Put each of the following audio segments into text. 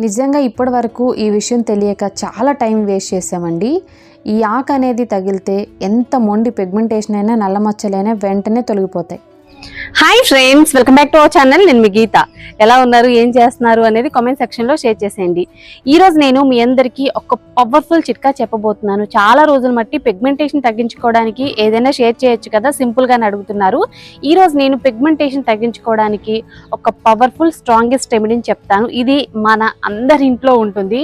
నిజంగా ఇప్పటి వరకు ఈ విషయం తెలియక చాలా టైం వేస్ట్ చేసామండి. ఈ ఆకు అనేది తగిలితే ఎంత మొండి పిగ్మెంటేషన్ అయినా నల్ల మచ్చలైనా వెంటనే తొలగిపోతాయి. Hi friends, welcome back to our channel. నేను మీ గీత. ఎలా ఉన్నారు, ఏం చేస్తున్నారు అనేది కామెంట్ సెక్షన్లో షేర్ చేసేయండి. ఈరోజు నేను మీ అందరికీ ఒక పవర్ఫుల్ చిట్కా చెప్పబోతున్నాను. చాలా రోజుల మట్టి పిగ్మెంటేషన్ తగ్గించుకోవడానికి ఏదైనా షేర్ చేయొచ్చు కదా, సింపుల్గా అడుగుతున్నారు. ఈరోజు నేను పిగ్మెంటేషన్ తగ్గించుకోవడానికి ఒక పవర్ఫుల్ స్ట్రాంగెస్ట్ రెమెడీని చెప్తాను. ఇది మన అందరి ఇంట్లో ఉంటుంది.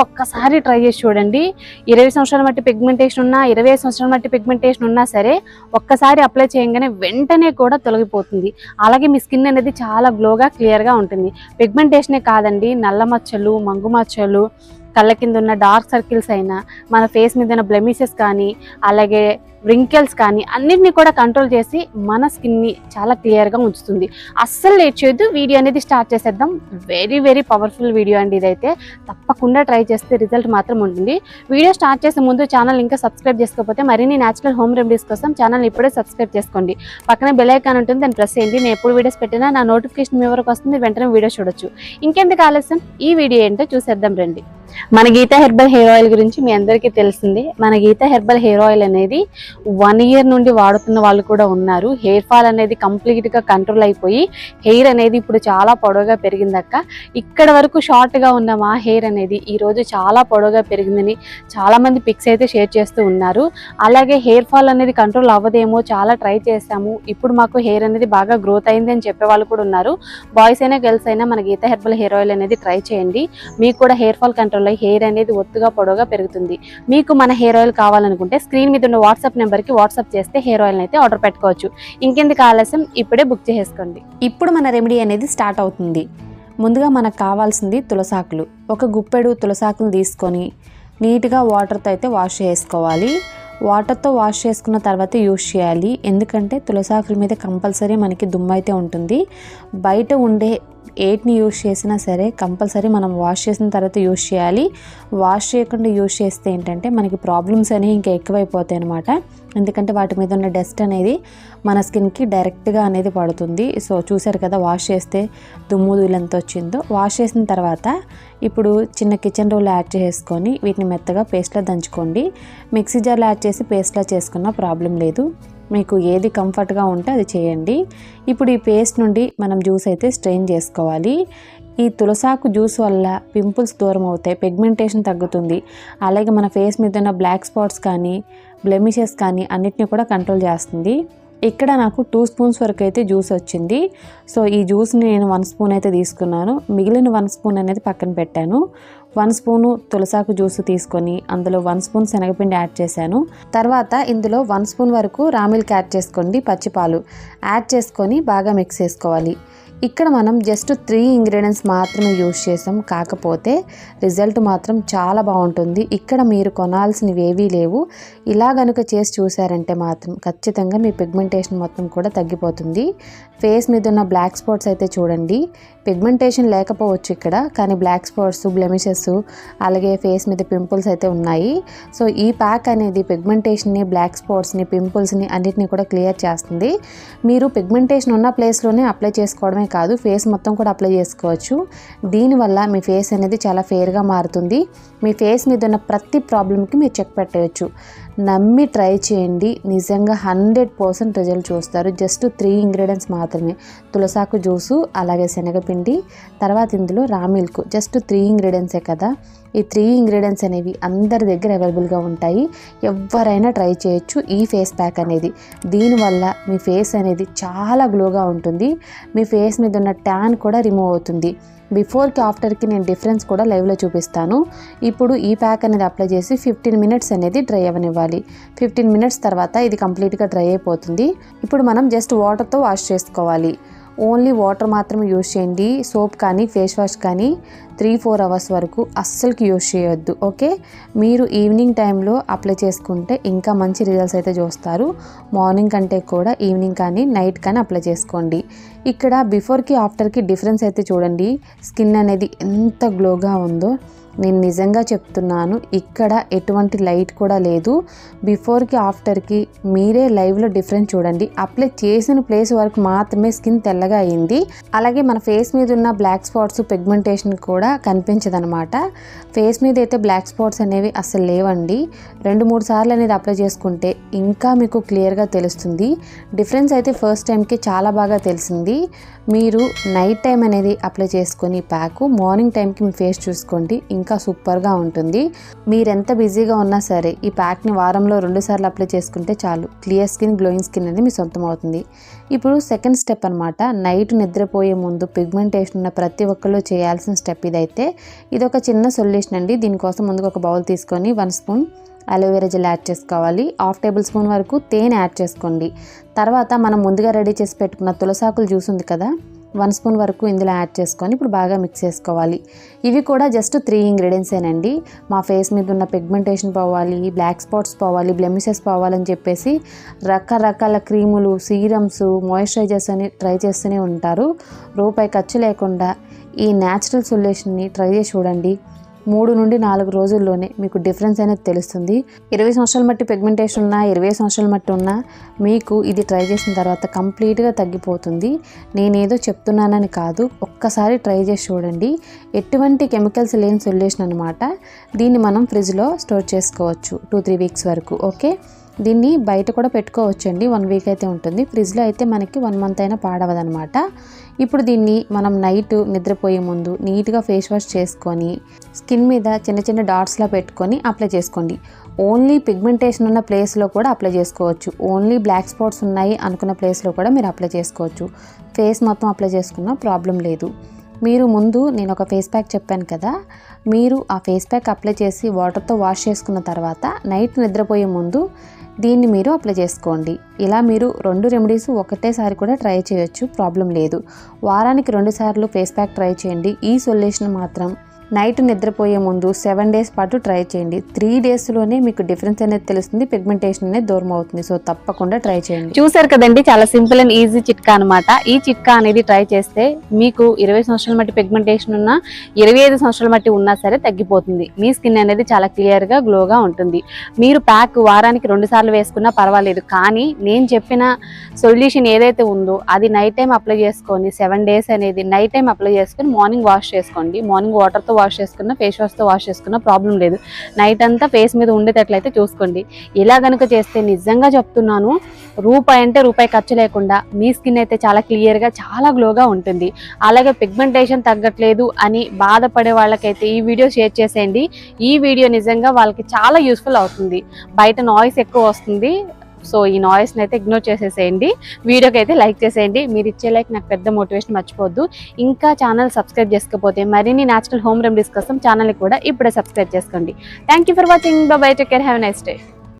ఒక్కసారి ట్రై చేసి చూడండి. 20 సంవత్సరాల మట్టి పిగ్మెంటేషన్ ఉన్నా, 25 సంవత్సరాల మట్టి పిగ్మెంటేషన్ ఉన్నా సరే ఒక్కసారి అప్లై చేయగానే వెంటనే కూడా తొలగిపోతుంది. అలాగే మీ స్కిన్ అనేది చాలా గ్లోగా క్లియర్గా ఉంటుంది. పిగ్మెంటేషనే కాదండి, నల్ల మచ్చలు, మంగు మచ్చలు, కళ్ళ కింద ఉన్న డార్క్ సర్కిల్స్ అయినా, మన ఫేస్ మీద ఉన్న బ్లెమిషెస్ కానీ, అలాగే రింకిల్స్ కానీ అన్నిటిని కూడా కంట్రోల్ చేసి మన స్కిన్ని చాలా క్లియర్గా ఉంచుతుంది. అస్సలు లేట్ చేయొద్దు, వీడియో అనేది స్టార్ట్ చేసేద్దాం. వెరీ వెరీ పవర్ఫుల్ వీడియో అండి ఇదైతే. తప్పకుండా ట్రై చేస్తే రిజల్ట్ మాత్రం ఉంటుంది. వీడియో స్టార్ట్ చేసే ముందు ఛానల్ ఇంకా సబ్స్క్రైబ్ చేసుకోకపోతే మరిన్ని న్యాచురల్ హోమ్ రెమెడీస్ కోసం ఛానల్ ఇప్పుడే సబ్స్క్రైబ్ చేసుకోండి. పక్కన బెల్ ఐకాన్ ఉంటుంది, దాన్ని ప్రెస్ చేయండి. నేను ఎప్పుడు వీడియోస్ పెట్టినా నా నోటిఫికేషన్ మీ వరకు వస్తుంది, వెంటనే వీడియో చూడొచ్చు. ఇంకెందుకు ఆలస్యం, ఈ వీడియో ఏంటో చూసేద్దాం రండి. మన గీత హెర్బల్ హెయిర్ ఆయిల్ గురించి మీ అందరికీ తెలిసింది. మన గీత హెర్బల్ హెయిర్ ఆయిల్ అనేది 1 ఇయర్ నుండి వాడుతున్న వాళ్ళు కూడా ఉన్నారు. హెయిర్ ఫాల్ అనేది కంప్లీట్గా కంట్రోల్ అయిపోయి హెయిర్ అనేది ఇప్పుడు చాలా పొడవుగా పెరిగిందక్క. ఇక్కడ వరకు షార్ట్గా ఉన్న మా హెయిర్ అనేది ఈరోజు చాలా పొడవుగా పెరిగిందని చాలామంది పిక్స్ అయితే షేర్ చేస్తూ ఉన్నారు. అలాగే హెయిర్ ఫాల్ అనేది కంట్రోల్ అవ్వదేమో, చాలా ట్రై చేస్తాము, ఇప్పుడు మాకు హెయిర్ అనేది బాగా గ్రోత్ అయింది అని చెప్పే వాళ్ళు కూడా ఉన్నారు. బాయ్స్ అయినా గర్ల్స్ అయినా మన గీత హెర్బల్ హెయిర్ ఆయిల్ అనేది ట్రై చేయండి. మీకు కూడా హెయిర్ ఫాల్ కంట్రోల్ హెయిర్ అనేది ఒత్తుగా పొడవుగా పెరుగుతుంది. మీకు మన హెయిర్ ఆయిల్ కావాలనుకుంటే స్క్రీన్ మీద ఉన్న వాట్సాప్ నెంబర్కి వాట్సాప్ చేస్తే హెయిర్ ఆయిల్ అయితే ఆర్డర్ పెట్టుకోవచ్చు. ఇంకెందుకు ఆలస్యం, ఇప్పుడే బుక్ చేసేసుకోండి. ఇప్పుడు మన రెమెడీ అనేది స్టార్ట్ అవుతుంది. ముందుగా మనకు కావాల్సింది తులసాకులు. ఒక గుప్పెడు తులసాకులు తీసుకొని నీట్గా వాటర్తో అయితే వాష్ చేసుకోవాలి. వాటర్తో వాష్ చేసుకున్న తర్వాత యూజ్ చేయాలి. ఎందుకంటే తులసాకుల మీద కంపల్సరీ మనకి దుమ్ము అయితే ఉంటుంది. బయట ఉండే ఏట్ని యూజ్ చేసినా సరే కంపల్సరీ మనం వాష్ చేసిన తర్వాత యూజ్ చేయాలి. వాష్ చేయకుండా యూజ్ చేస్తే ఏంటంటే మనకి ప్రాబ్లమ్స్ అనేవి ఇంకా ఎక్కువైపోతాయి అన్నమాట. ఎందుకంటే వాటి మీద ఉన్న డస్ట్ అనేది మన స్కిన్కి డైరెక్ట్గా అనేది పడుతుంది. సో చూసారు కదా, వాష్ చేస్తే దుమ్ము ధూళి ఎంత వచ్చిందో. వాష్ చేసిన తర్వాత ఇప్పుడు చిన్న కిచెన్ రోల్ యాడ్ చేసుకొని వీటిని మెత్తగా పేస్ట్లా దంచుకోండి. మిక్సీ జార్లో యాడ్ చేసి పేస్ట్లా చేసుకున్న ప్రాబ్లం లేదు. మీకు ఏది కంఫర్ట్గా ఉంటే అది చేయండి. ఇప్పుడు ఈ పేస్ట్ నుండి మనం జ్యూస్ అయితే స్ట్రెయిన్ చేసుకోవాలి. ఈ తులసాకు జ్యూస్ వల్ల పింపుల్స్ దూరం అవుతాయి, పిగ్మెంటేషన్ తగ్గుతుంది. అలాగే మన ఫేస్ మీద ఉన్న బ్లాక్ స్పాట్స్ కానీ, బ్లెమిషెస్ కానీ అన్నిటిని కూడా కంట్రోల్ చేస్తుంది. ఇక్కడ నాకు 2 స్పూన్స్ వరకు అయితే జ్యూస్ వచ్చింది. సో ఈ జ్యూస్ని నేను 1 స్పూన్ అయితే తీసుకున్నాను. మిగిలిన 1 స్పూన్ అనేది పక్కన పెట్టాను. 1 స్పూను తులసాకు జ్యూస్ తీసుకొని అందులో 1 స్పూన్ శనగపిండి యాడ్ చేశాను. తర్వాత ఇందులో 1 స్పూన్ వరకు రా మిల్క్ యాడ్ చేసుకోండి. పచ్చిపాలు యాడ్ చేసుకొని బాగా మిక్స్ చేసుకోవాలి. ఇక్కడ మనం జస్ట్ 3 ఇంగ్రీడియంట్స్ మాత్రమే యూజ్ చేసాం, కాకపోతే రిజల్ట్ మాత్రం చాలా బాగుంటుంది. ఇక్కడ మీరు కొనాల్సినవి ఏవీ లేవు. ఇలా కనుక చేసి చూసారంటే మాత్రం ఖచ్చితంగా మీ పిగ్మెంటేషన్ మొత్తం కూడా తగ్గిపోతుంది. ఫేస్ మీద ఉన్న బ్లాక్ స్పాట్స్ అయితే చూడండి, పిగ్మెంటేషన్ లేకపోవచ్చు ఇక్కడ, కానీ బ్లాక్ స్పాట్స్, బ్లెమిషెస్, అలాగే ఫేస్ మీద పింపుల్స్ అయితే ఉన్నాయి. సో ఈ ప్యాక్ అనేది పిగ్మెంటేషన్ని, బ్లాక్ స్పాట్స్ని, పింపుల్స్ని అన్నిటిని కూడా క్లియర్ చేస్తుంది. మీరు పిగ్మెంటేషన్ ఉన్న ప్లేస్లోనే అప్లై చేసుకోవడమే కాదు, ఫేస్ మొత్తం కూడా అప్లై చేసుకోవచ్చు. దీనివల్ల మీ ఫేస్ అనేది చాలా ఫేర్గా మారుతుంది. మీ ఫేస్ మీద ఉన్న ప్రతి ప్రాబ్లంకి మీరు చెక్ పెట్టవచ్చు. నమ్మి ట్రై చేయండి, నిజంగా 100% రిజల్ట్ చూస్తారు. జస్ట్ 3 ఇంగ్రీడియంట్స్ మాత్రమే, తులసాకు జ్యూసు, అలాగే శనగపిండి, తర్వాత ఇందులో రా మిల్క్. జస్ట్ 3 ఇంగ్రీడియంట్సే కదా. ఈ 3 ఇంగ్రీడియంట్స్ అనేవి అందరి దగ్గర అవైలబుల్గా ఉంటాయి. ఎవరైనా ట్రై చేయొచ్చు ఈ ఫేస్ ప్యాక్ అనేది. దీనివల్ల మీ ఫేస్ అనేది చాలా గ్లోగా ఉంటుంది. మీ ఫేస్ మీద ఉన్న ట్యాన్ కూడా రిమూవ్ అవుతుంది. బిఫోర్కి ఆఫ్టర్కి నేను డిఫరెన్స్ కూడా లైవ్లో చూపిస్తాను. ఇప్పుడు ఈ ప్యాక్ అనేది అప్లై చేసి 15 మినిట్స్ అనేది డ్రై అవ్వనివ్వాలి. 15 మినిట్స్ తర్వాత ఇది కంప్లీట్గా డ్రై అయిపోతుంది. ఇప్పుడు మనం జస్ట్ వాటర్తో వాష్ చేసుకోవాలి. ఓన్లీ వాటర్ మాత్రమే యూజ్ చేయండి. సోప్ కానీ ఫేస్ వాష్ కానీ 3-4 అవర్స్ వరకు అస్సలకి యూజ్ చేయొద్దు. ఓకే, మీరు ఈవినింగ్ టైంలో అప్లై చేసుకుంటే ఇంకా మంచి రిజల్ట్స్ అయితే చూస్తారు. మార్నింగ్ కంటే కూడా ఈవినింగ్ కానీ నైట్ కానీ అప్లై చేసుకోండి. ఇక్కడ బిఫోర్కి ఆఫ్టర్కి డిఫరెన్స్ అయితే చూడండి. స్కిన్ అనేది ఎంత గ్లోగా ఉందో. నేను నిజంగా చెప్తున్నాను, ఇక్కడ ఎటువంటి లైట్ కూడా లేదు. బిఫోర్కి ఆఫ్టర్కి మీరే లైవ్లో డిఫరెన్స్ చూడండి. అప్లై చేసిన ప్లేస్ వరకు మాత్రమే స్కిన్ తెల్లగా అయింది. అలాగే మన ఫేస్ మీద ఉన్న బ్లాక్ స్పాట్స్ పిగ్మెంటేషన్ కూడా కనిపించదనమాట. ఫేస్ మీద అయితే బ్లాక్ స్పాట్స్ అనేవి అసలు లేవండి. 2-3 సార్లు అనేది అప్లై చేసుకుంటే ఇంకా మీకు క్లియర్గా తెలుస్తుంది. డిఫరెన్స్ అయితే ఫస్ట్ టైంకి చాలా బాగా తెలిసింది. మీరు నైట్ టైం అనేది అప్లై చేసుకొని ప్యాక్ మార్నింగ్ టైంకి మీ ఫేస్ చూసుకోండి, ఇంకా సూపర్గా ఉంటుంది. మీరెంత బిజీగా ఉన్నా సరే ఈ ప్యాక్ని వారంలో 2 సార్లు అప్లై చేసుకుంటే చాలు, క్లియర్ స్కిన్, గ్లోయింగ్ స్కిన్ అనేది మీ సొంతం అవుతుంది. ఇప్పుడు సెకండ్ స్టెప్ అనమాట. నైట్ నిద్రపోయే ముందు పిగ్మెంటేషన్ ఉన్న ప్రతి ఒక్కళ్ళు చేయాల్సిన స్టెప్ ఇదైతే. ఇది ఒక చిన్న సొల్యూషన్ అండి. దీనికోసం ముందుగా ఒక బౌల్ తీసుకొని 1 స్పూన్ అలోవెరా జెల్ యాడ్ చేసుకోవాలి. 1/2 టేబుల్ స్పూన్ వరకు తేనె యాడ్ చేసుకోండి. తర్వాత మనం ముందుగా రెడీ చేసి పెట్టుకున్న తులసాకుల జ్యూస్ ఉంది కదా, 1 స్పూన్ వరకు ఇందులో యాడ్ చేసుకొని ఇప్పుడు బాగా మిక్స్ చేసుకోవాలి. ఇవి కూడా జస్ట్ 3 ఇంగ్రీడియంట్సేనండి. మా ఫేస్ మీద ఉన్న పిగ్మెంటేషన్ పోవాలి, బ్లాక్ స్పాట్స్ పోవాలి, బ్లెమిషెస్ పోవాలని చెప్పేసి రకరకాల క్రీములు, సీరమ్స్, మాయిశ్చరైజర్స్ అని ట్రై చేస్తూనే ఉంటారు. రూపాయి ఖర్చు లేకుండా ఈ న్యాచురల్ సొల్యూషన్ని ట్రై చేసి చూడండి. 3 నుండి 4 రోజుల్లోనే మీకు డిఫరెన్స్ అనేది తెలుస్తుంది. 20 సంవత్సరాల మట్టి పిగ్మెంటేషన్ ఉన్నా, 20 సంవత్సరాల మట్టి ఉన్నా మీకు ఇది ట్రై చేసిన తర్వాత కంప్లీట్గా తగ్గిపోతుంది. నేనేదో చెప్తున్నానని కాదు, ఒక్కసారి ట్రై చేసి చూడండి. ఎటువంటి కెమికల్స్ లేని సొల్యూషన్ అనమాట. దీన్ని మనం ఫ్రిడ్జ్లో స్టోర్ చేసుకోవచ్చు 2-3 వీక్స్ వరకు. ఓకే, దీన్ని బయట కూడా పెట్టుకోవచ్చండి. 1 వీక్ అయితే ఉంటుంది. ఫ్రిడ్జ్లో అయితే మనకి 1 మంత్ అయినా పాడవదనమాట. ఇప్పుడు దీన్ని మనం నైట్ నిద్రపోయే ముందు నీట్గా ఫేస్ వాష్ చేసుకొని స్కిన్ మీద చిన్న చిన్న డాట్స్లా పెట్టుకొని అప్లై చేసుకోండి. ఓన్లీ పిగ్మెంటేషన్ ఉన్న ప్లేస్లో కూడా అప్లై చేసుకోవచ్చు. ఓన్లీ బ్లాక్ స్పాట్స్ ఉన్నాయి అనుకున్న ప్లేస్లో కూడా మీరు అప్లై చేసుకోవచ్చు. ఫేస్ మొత్తం అప్లై చేసుకున్నా ప్రాబ్లం లేదు. మీరు ముందు నేను ఒక ఫేస్ ప్యాక్ చెప్పాను కదా, మీరు ఆ ఫేస్ ప్యాక్ అప్లై చేసి వాటర్తో వాష్ చేసుకున్న తర్వాత నైట్ నిద్రపోయే ముందు దీన్ని మీరు అప్లై చేసుకోండి. ఇలా మీరు 2 రెమెడీస్ ఒకటేసారి కూడా ట్రై చేయొచ్చు, ప్రాబ్లం లేదు. వారానికి 2 సార్లు ఫేస్ ప్యాక్ ట్రై చేయండి. ఈ సొల్యూషన్ మాత్రం నైట్ నిద్రపోయే ముందు 7 డేస్ పాటు ట్రై చేయండి. 3 డేస్లోనే మీకు డిఫరెన్స్ అనేది తెలుస్తుంది, పిగ్మెంటేషన్ అనేది దూరం అవుతుంది. సో తప్పకుండా ట్రై చేయండి. చూసారు కదండి, చాలా సింపుల్ అండ్ ఈజీ చిట్కా అనమాట. ఈ చిట్కా అనేది ట్రై చేస్తే మీకు 20 సంవత్సరాల మట్టి పిగ్మెంటేషన్ ఉన్నా, 25 సంవత్సరాల మట్టి ఉన్నా సరే తగ్గిపోతుంది. మీ స్కిన్ అనేది చాలా క్లియర్గా, గ్లోగా ఉంటుంది. మీరు ప్యాక్ వారానికి 2 సార్లు వేసుకున్నా పర్వాలేదు, కానీ నేను చెప్పిన సొల్యూషన్ ఏదైతే ఉందో అది నైట్ టైం అప్లై చేసుకొని 7 డేస్ అనేది నైట్ టైం అప్లై చేసుకొని మార్నింగ్ వాష్ చేసుకోండి. మార్నింగ్ వాటర్తో వాష్ చేసుకున్న, ఫేస్ వాష్తో వాష్ చేసుకున్న ప్రాబ్లం లేదు. నైట్ అంతా ఫేస్ మీద ఉండేటట్లయితే చూసుకోండి. ఇలా కనుక చేస్తే నిజంగా చెప్తున్నాను, రూపాయి అంటే రూపాయి ఖర్చు లేకుండా మీ స్కిన్ అయితే చాలా క్లియర్గా, చాలా గ్లోగా ఉంటుంది. అలాగే పిగ్మెంటేషన్ తగ్గట్లేదు అని బాధపడే వాళ్ళకైతే ఈ వీడియో షేర్ చేసేయండి. ఈ వీడియో నిజంగా వాళ్ళకి చాలా యూస్ఫుల్ అవుతుంది. బయట నాయిస్ ఎక్కువ వస్తుంది, సో ఈ నాయిస్ని అయితే ఇగ్నోర్ చేసేసేయండి. వీడియోకి అయితే లైక్ చేసేయండి. మీరు ఇచ్చే లైక్ నాకు పెద్ద మోటివేషన్, మర్చిపోద్దు. ఇంకా ఛానల్ సబ్స్క్రైబ్ చేసుకోకపోతే మరిన్ని న్యాచురల్ హోమ్ రెమెడీస్ కోసం ఛానల్ని కూడా ఇప్పుడే సబ్స్క్రైబ్ చేసుకోండి. Thank you for watching. By by, take care, have a nice day.